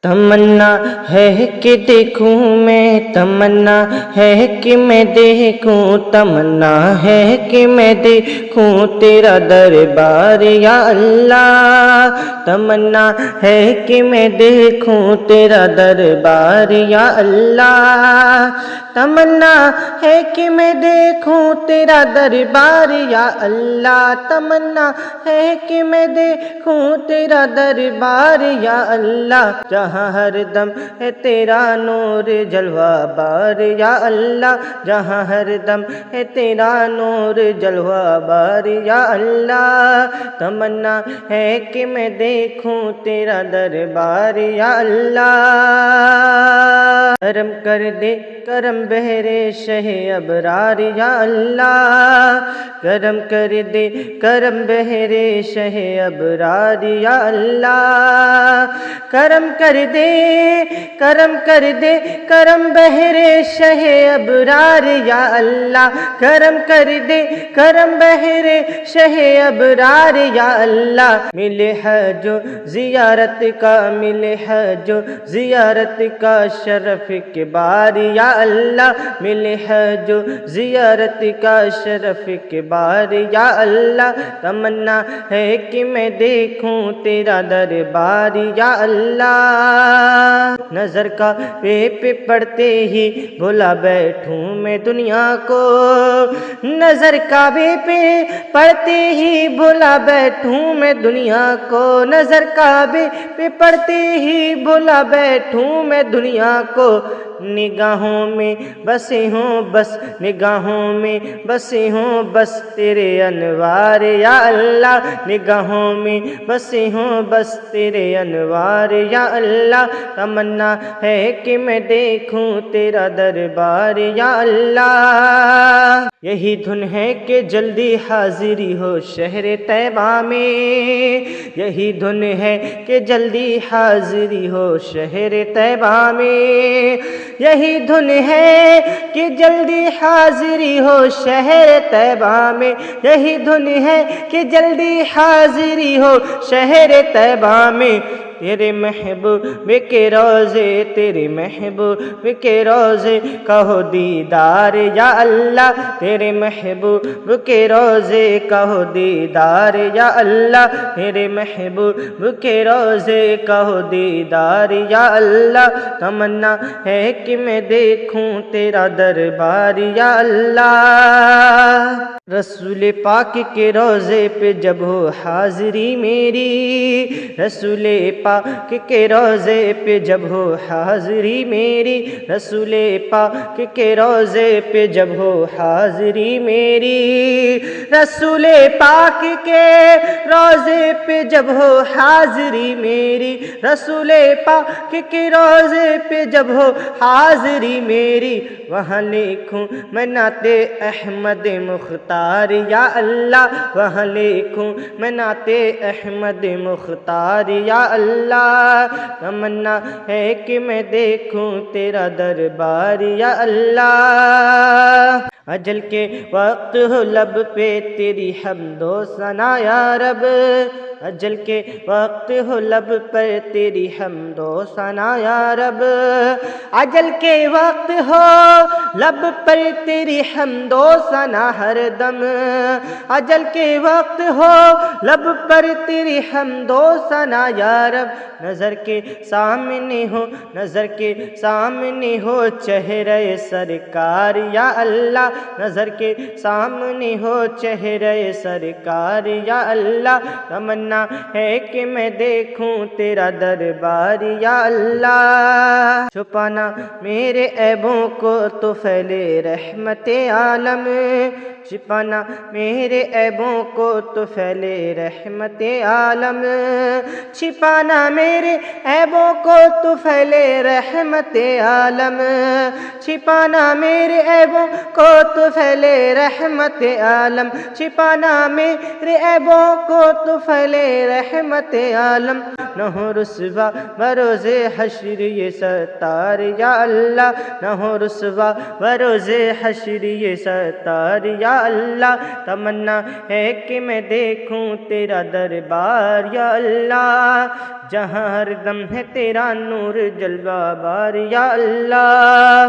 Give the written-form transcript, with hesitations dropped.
تمنا ہے کہ دیکھوں میں، تمنا ہے کہ میں دیکھوں، تمنا ہے کہ میں دیکھوں تیرا دربار یا اللہ، تمنا ہے کہ میں دیکھوں تیرا دربار یا اللہ، تمنا ہے کہ میں دیکھوں تیرا دربار یا اللہ، تمنا ہے کہ میں دیکھوں تیرا دربار یا اللہ، جہاں ہر دم ہے تیرا نور جلوہ بار یا اللہ، جہاں ہر دم ہے تیرا نور جلوہ بار یا اللہ، تمنا ہے کہ میں دیکھوں تیرا دربار یا اللہ، کرم کر دے کرم بہرے شہ ابرار یا اللہ، کرم کر دے کرم بہرے شہ ابرار یا اللہ، کرم کر دے کرم کر دے کرم بہرے شہ ابرار یا اللہ، کرم کر دے کرم بہرے شہ ابرار یا اللہ، ملے حج و زیارت کا، ملے حج و زیارت کا شرف کے بار یا اللہ، ملے حج و زیارت کا شرف کے بار یا اللہ، تمنا ہے کہ میں دیکھوں تیرا دربار یا اللہ، نظر کعبے پہ پڑتے ہی بھلا بیٹھوں میں دنیا کو، نظر کعبے پہ پڑتے ہی بھلا بیٹھوں میں دنیا کو، نظر کعبے پہ پڑتے ہی بھلا بیٹھوں میں دنیا کو، نگاہوں میں بسے ہوں بس، نگاہوں میں بسے ہوں بس تیرے انوار یا اللہ، نگاہوں میں بسے ہوں بس تیرے انوار یا اللہ، تمنا ہے کہ میں دیکھوں تیرا دربار یا اللہ، یہی دھن ہے کہ جلدی حاضری ہو شہر طیبہ میں، یہی دھن ہے کہ جلدی حاضری ہو شہر طیبہ میں، یہی دھن ہے کہ جلدی حاضری ہو شہر طیبہ میں، یہی دھن ہے کہ جلدی حاضری ہو شہر طیبہ میں، تیرے محبوب کے روزے، تیرے محبوب کے روزے کا ہو دیدار یا اللہ، تیرے محبوب کے روزے کا ہو دیدار یا اللہ، تیرے محبوب کے روزے کا ہو دیدار یا اللہ، تمنا ہے کہ میں دیکھوں تیرا دربار یا اللہ، رسول پاک کے روزے پہ جب ہو حاضری میری، رسول پاک کے روزے پہ جب ہو حاضری میری، رسول پاک کے روزے پہ جب ہو حاضری میری، رسول پاک کے روزے پہ جب ہو حاضری میری، رسول پاک کے روزے پہ جب ہو حاضری میری، وہاں لکھوں میں نعت احمد مختار یا اللہ، وہاں لکھوں میں نعت احمد مختار یا اللہ، تمنا ہے کہ میں دیکھوں تیرا دربار یا اللہ، اجل کے وقت ہو لب پہ تیری حمد و ثنا یا رب، اجل کے وقت ہو لب پر تیری حمد و ثنا یا رب، اجل کے وقت ہو لب پر تیری حمد و ثنا ہر دم، اجل کے وقت ہو لب پر تیری حمد و ثنا یا رب، نظر کے سامنے ہو، نظر کے سامنے ہو چہرہ سرکار یا اللہ، نظر کے سامنے ہو چہرہ سرکار یا اللہ، تمنا ہے کہ میں دیکھوں تیرا دربار یا اللہ، چھپانا میرے عیبوں کو تو پھیلے رحمت عالم، چھپانا میرے عیبوں کو تو پھیلے رحمت عالم، چھپانا میرے عیبوں کو تو پھیلے رحمت عالم، چھپانا میرے عیبوں کو تو پھیلے رحمت عالم، چھپانا میرے عیبوں کو تو پھیلے رحمت عالم، نہ ہو رسوا بروز حشر یہ ستار یا اللہ، نہ ہو رسوا بروز حشر یہ ستار یا یا اللہ، تمنا ہے کہ میں دیکھوں تیرا دربار یا اللہ، جہاں ہر دم ہے تیرا نور جلوہ بار یا اللہ۔